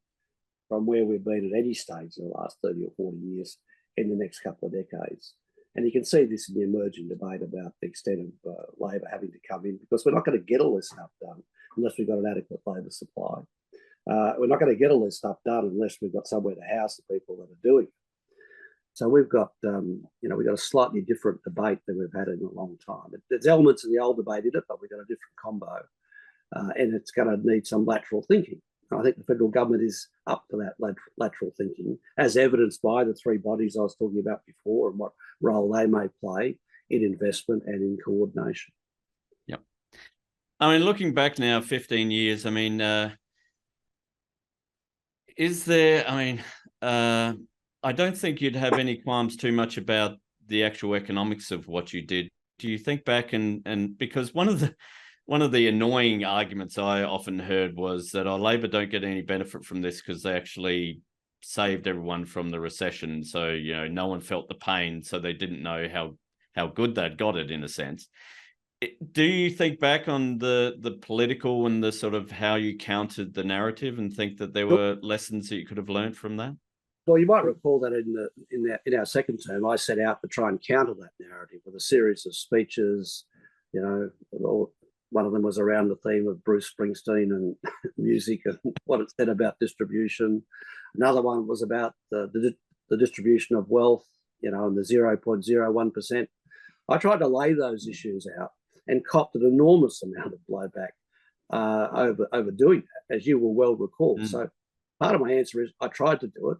from where we've been at any stage in the last 30 or 40 years in the next couple of decades. And you can see this in the emerging debate about the extent of labour having to come in, because we're not going to get all this stuff done unless we've got an adequate labour supply. We're not going to get all this stuff done unless we've got somewhere to house the people that are doing it. So we've got, we've got a slightly different debate than we've had in a long time. There's elements of the old debate in it, but we've got a different combo, and it's going to need some lateral thinking. I think the federal government is up for that lateral thinking, as evidenced by the three bodies I was talking about before and what role they may play in investment and in coordination. Yep. I mean, looking back now, 15 years, I mean, is there, I don't think you'd have any qualms too much about the actual economics of what you did. Do you think back and because one of the annoying arguments I often heard was that Labor don't get any benefit from this because they actually saved everyone from the recession. So, no one felt the pain, so they didn't know how good they'd got it, in a sense. Do you think back on the political and the sort of how you countered the narrative and think that there were lessons that you could have learned from that? Well, you might recall that in our second term, I set out to try and counter that narrative with a series of speeches. One of them was around the theme of Bruce Springsteen and music and what it said about distribution. Another one was about the distribution of wealth, and the 0.01%. I tried to lay those issues out and copped an enormous amount of blowback over doing that, as you will well recall. So part of my answer is I tried to do it.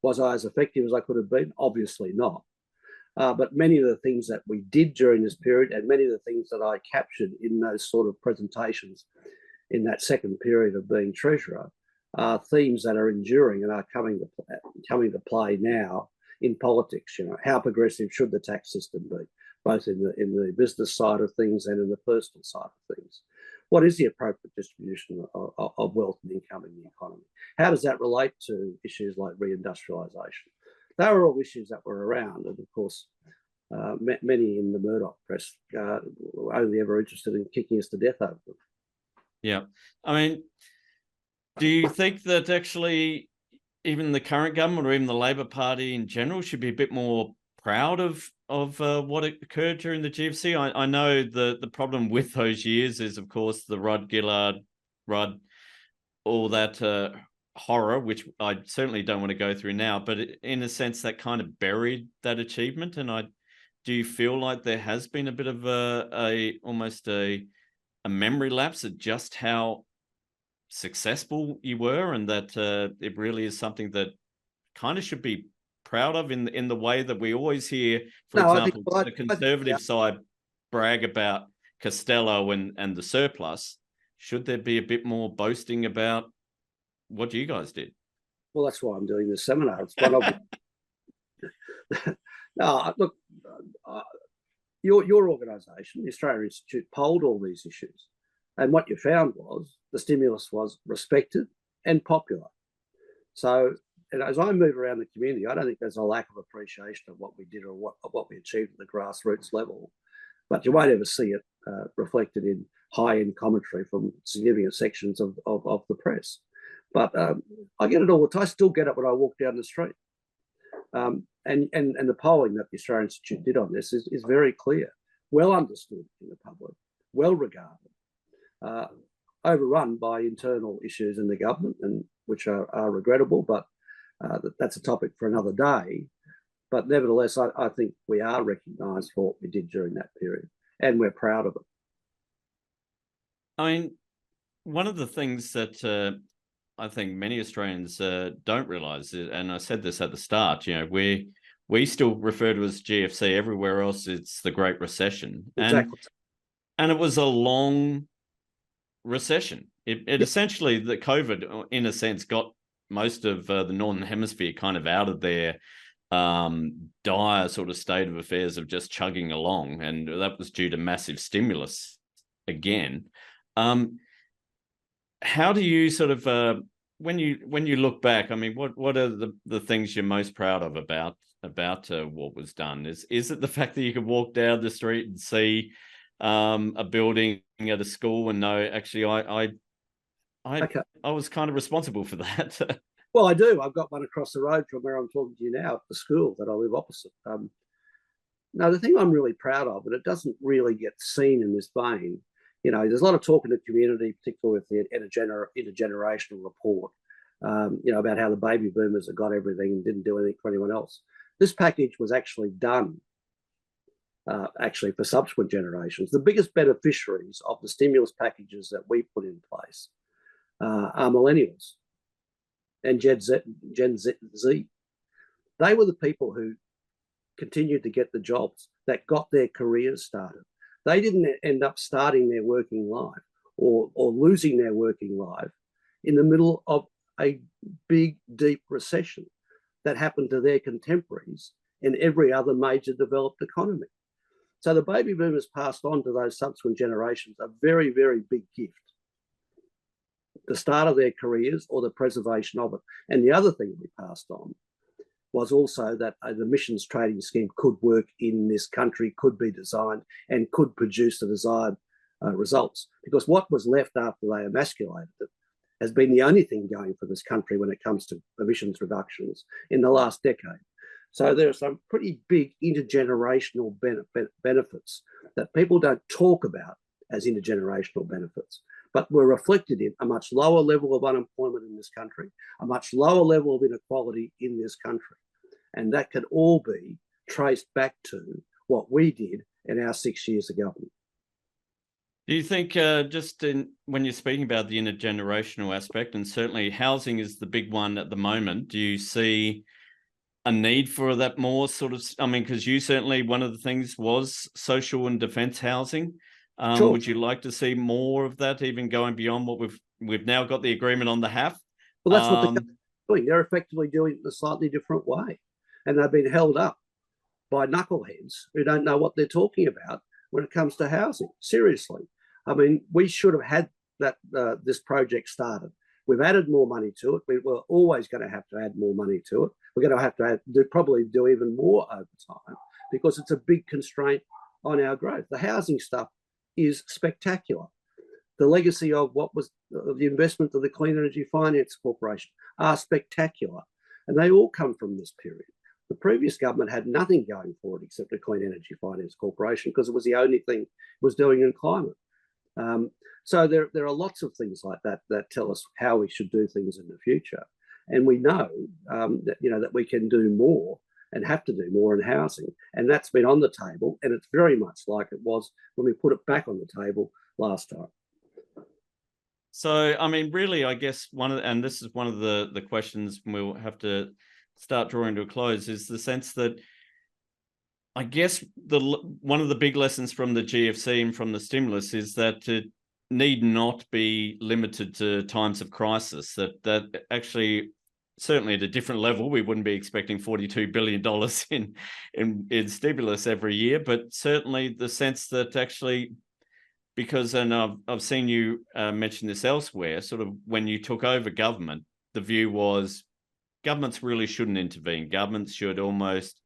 Was I as effective as I could have been? Obviously not. But many of the things that we did during this period, and many of the things that I captured in those sort of presentations in that second period of being treasurer, are themes that are enduring and are coming to play now in politics. How progressive should the tax system be, both in the business side of things and in the personal side of things? What is the appropriate distribution of wealth and income in the economy? How does that relate to issues like reindustrialisation? They were all issues that were around, and of course, many in the Murdoch press were only ever interested in kicking us to death over them. Yeah, I mean, do you think that actually even the current government or even the Labor Party in general should be a bit more proud of what occurred during the GFC? I know the problem with those years is, of course, the Rudd Gillard Rudd, all that horror, which I certainly don't want to go through now, but in a sense that kind of buried that achievement. And do you feel like there has been a bit of almost a memory lapse at just how successful you were, and that it really is something that kind of should be proud of in the way that we always hear, for example, the conservative side brag about Costello and the surplus? Should there be a bit more boasting about what you guys did? Well, that's why I'm doing this seminar. It's one of no, look, your organisation, the Australian Institute, polled all these issues, and what you found was the stimulus was respected and popular. So, and as I move around the community, I don't think there's a lack of appreciation of what we did or what we achieved at the grassroots level, but you won't ever see it reflected in high-end commentary from significant sections of the press. But I get it all the time. I still get it when I walk down the street. And the polling that the Australian Institute did on this is very clear, well understood in the public, well regarded, overrun by internal issues in the government, and which are regrettable, but that's a topic for another day. But nevertheless, I think we are recognised for what we did during that period, and we're proud of it. I mean, one of the things that I think many Australians don't realise, and I said this at the start, we still refer to as GFC. Everywhere else, it's the Great Recession. Exactly. And it was a long recession. It essentially, the COVID, in a sense, got most of the Northern Hemisphere kind of out of their dire sort of state of affairs of just chugging along. And that was due to massive stimulus again. How do you sort of, when you look back, I mean, what are the things you're most proud of about what was done? Is it the fact that you could walk down the street and see a building at a school and know, actually, I was kind of responsible for that? Well, I do. I've got one across the road from where I'm talking to you now, at the school that I live opposite. Now, the thing I'm really proud of, and it doesn't really get seen in this vein, there's a lot of talk in the community, particularly with the intergenerational report, about how the baby boomers have got everything and didn't do anything for anyone else. This package was actually done for subsequent generations. The biggest beneficiaries of the stimulus packages that we put in place are millennials and Gen Z. They were the people who continued to get the jobs, that got their careers started. They didn't end up starting their working life or losing their working life in the middle of a big, deep recession that happened to their contemporaries in every other major developed economy. So the baby boomers passed on to those subsequent generations a very, very big gift, the start of their careers or the preservation of it. And the other thing we passed on was also that the emissions trading scheme could work in this country, could be designed, and could produce the desired results. Because what was left after they emasculated it has been the only thing going for this country when it comes to emissions reductions in the last decade. So there are some pretty big intergenerational benefits that people don't talk about as intergenerational benefits, but were reflected in a much lower level of unemployment in this country, a much lower level of inequality in this country. And that can all be traced back to what we did in our 6 years of government. Do you think, when you're speaking about the intergenerational aspect, and certainly housing is the big one at the moment, do you see a need for that more sort of, I mean, because you certainly, one of the things was social and defence housing. Sure. Would you like to see more of that, even going beyond what we've now got the agreement on the HAF? Well, that's what they're doing. They're effectively doing it in a slightly different way. And they've been held up by knuckleheads who don't know what they're talking about when it comes to housing. Seriously. I mean, we should have had this project started. We've added more money to it. We were always going to have to add more money to it. We're going to have to probably do even more over time because it's a big constraint on our growth. The housing stuff is spectacular. The legacy of what was the investment of the Clean Energy Finance Corporation are spectacular. And they all come from this period. The previous government had nothing going for it except the Clean Energy Finance Corporation because it was the only thing it was doing in climate. So there are lots of things like that that tell us how we should do things in the future, and we know that we can do more and have to do more in housing, and that's been on the table, and it's very much like it was when we put it back on the table last time. So, I mean, really, I guess and this is one of the questions we'll have to start drawing to a close, is the sense that I guess one of the big lessons from the GFC and from the stimulus is that it need not be limited to times of crisis. That actually, certainly at a different level, we wouldn't be expecting $42 billion in stimulus every year, but certainly the sense that actually, because, and I've seen you mention this elsewhere, sort of when you took over government, the view was governments really shouldn't intervene. Governments should almost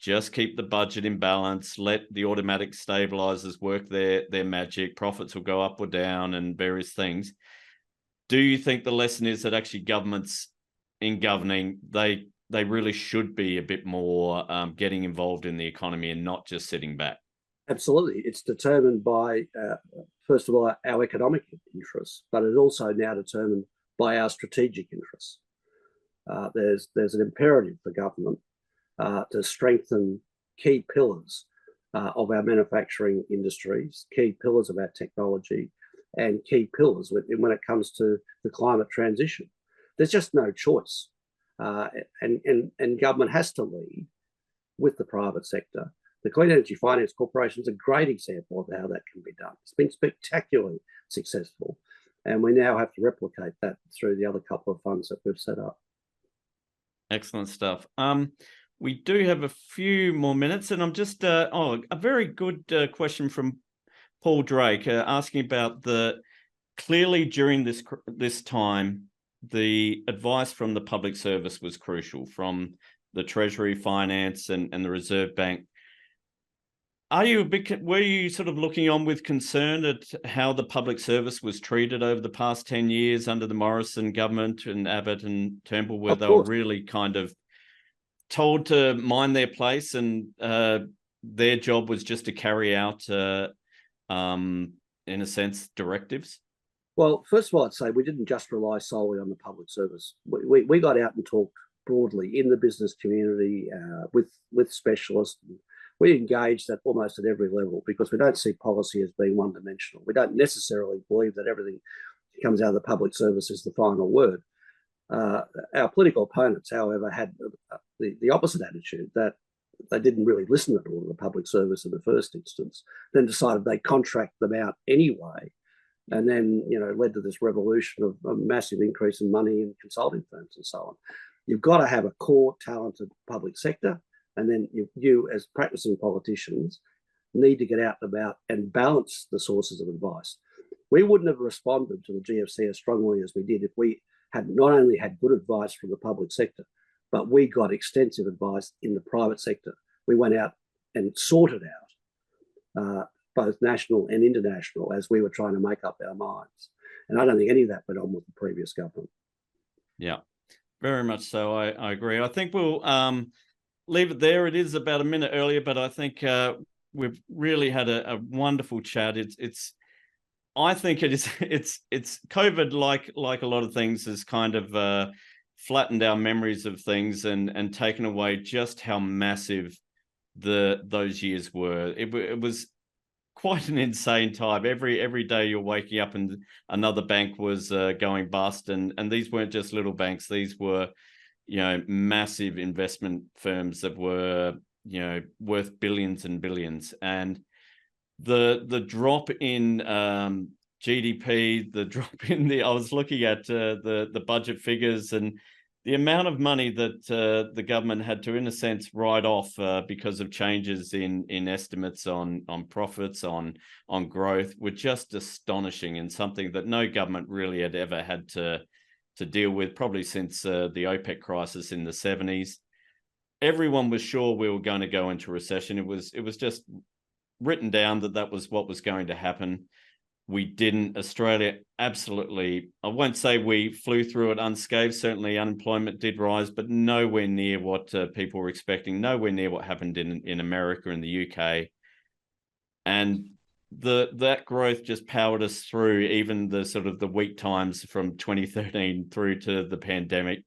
just keep the budget in balance, let the automatic stabilizers work their magic, profits will go up or down and various things. Do you think the lesson is that actually governments in governing, they really should be a bit more getting involved in the economy and not just sitting back? Absolutely. It's determined by, first of all, our economic interests, but it's also now determined by our strategic interests. There's an imperative for government to strengthen key pillars of our manufacturing industries, key pillars of our technology, and key pillars when it comes to the climate transition. There's just no choice. And government has to lead with the private sector. The Clean Energy Finance Corporation is a great example of how that can be done. It's been spectacularly successful, and we now have to replicate that through the other couple of funds that we've set up. Excellent stuff. We do have a few more minutes, and I'm just a very good question from Paul Drake asking about clearly during this time, the advice from the public service was crucial, from the Treasury, Finance, and the Reserve Bank. Were you sort of looking on with concern at how the public service was treated over the past 10 years under the Morrison government and Abbott and Turnbull, where they were really kind of told to mind their place and their job was just to carry out, in a sense, directives? Well, first of all, I'd say we didn't just rely solely on the public service. We got out and talked broadly in the business community with specialists. We engaged at almost at every level because we don't see policy as being one-dimensional. We don't necessarily believe that everything that comes out of the public service is the final word. Our political opponents, however, had the opposite attitude, that they didn't really listen at all to the public service in the first instance, then decided they'd contract them out anyway, and then led to this revolution of a massive increase in money in consulting firms and so on. You've got to have a core talented public sector, and then you as practicing politicians need to get out and about and balance the sources of advice. We wouldn't have responded to the GFC as strongly as we did if we had not only had good advice from the public sector, but we got extensive advice in the private sector. We went out and sorted out both national and international as we were trying to make up our minds. And I don't think any of that went on with the previous government. Yeah, very much so. I agree. I think we'll leave it there. It is about a minute earlier, but I think we've really had a wonderful chat. I think it's COVID, like a lot of things, has kind of flattened our memories of things and taken away just how massive those years were. It was quite an insane time. Every day you're waking up and another bank was going bust, and these weren't just little banks. These were massive investment firms that were worth billions and billions. And the drop in GDP, the drop in I was looking at the budget figures and the amount of money that the government had to, in a sense, write off because of changes in estimates on profits, on growth, were just astonishing, and something that no government really had ever had to deal with, probably since the OPEC crisis in the 70s. Everyone was sure we were going to go into recession. It was just written down that was what was going to happen. We didn't. Australia, absolutely, I won't say we flew through it unscathed. Certainly unemployment did rise, but nowhere near what people were expecting, nowhere near what happened in America and the UK. And that growth just powered us through even the sort of the weak times from 2013 through to the pandemic.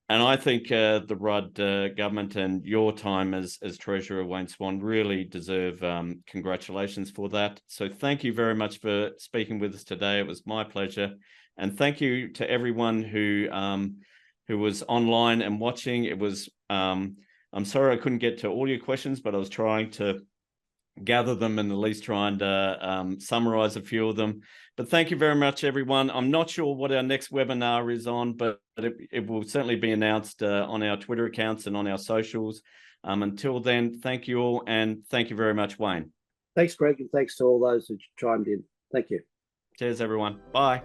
And I think the Rudd government and your time as Treasurer, Wayne Swan, really deserve congratulations for that. So thank you very much for speaking with us today. It was my pleasure. And thank you to everyone who was online and watching. It was, I'm sorry I couldn't get to all your questions, but I was trying to gather them and at least try and summarize a few of them. But thank you very much, everyone. I'm not sure what our next webinar is on, but it will certainly be announced on our Twitter accounts and on our socials. Until then, thank you all, and thank you very much, Wayne. Thanks, Greg, and thanks to all those who chimed in. Thank you. Cheers, everyone. Bye.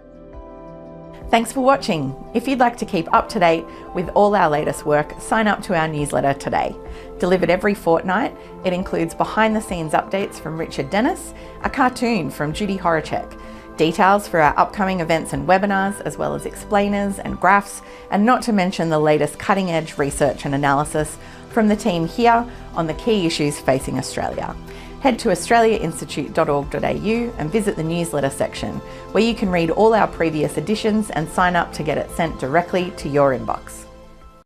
Thanks for watching. If you'd like to keep up to date with all our latest work, sign up to our newsletter today. Delivered every fortnight, it includes behind-the-scenes updates from Richard Dennis, a cartoon from Judy Horacek, details for our upcoming events and webinars, as well as explainers and graphs, and not to mention the latest cutting-edge research and analysis from the team here on the key issues facing Australia. Head to australiainstitute.org.au and visit the newsletter section, where you can read all our previous editions and sign up to get it sent directly to your inbox.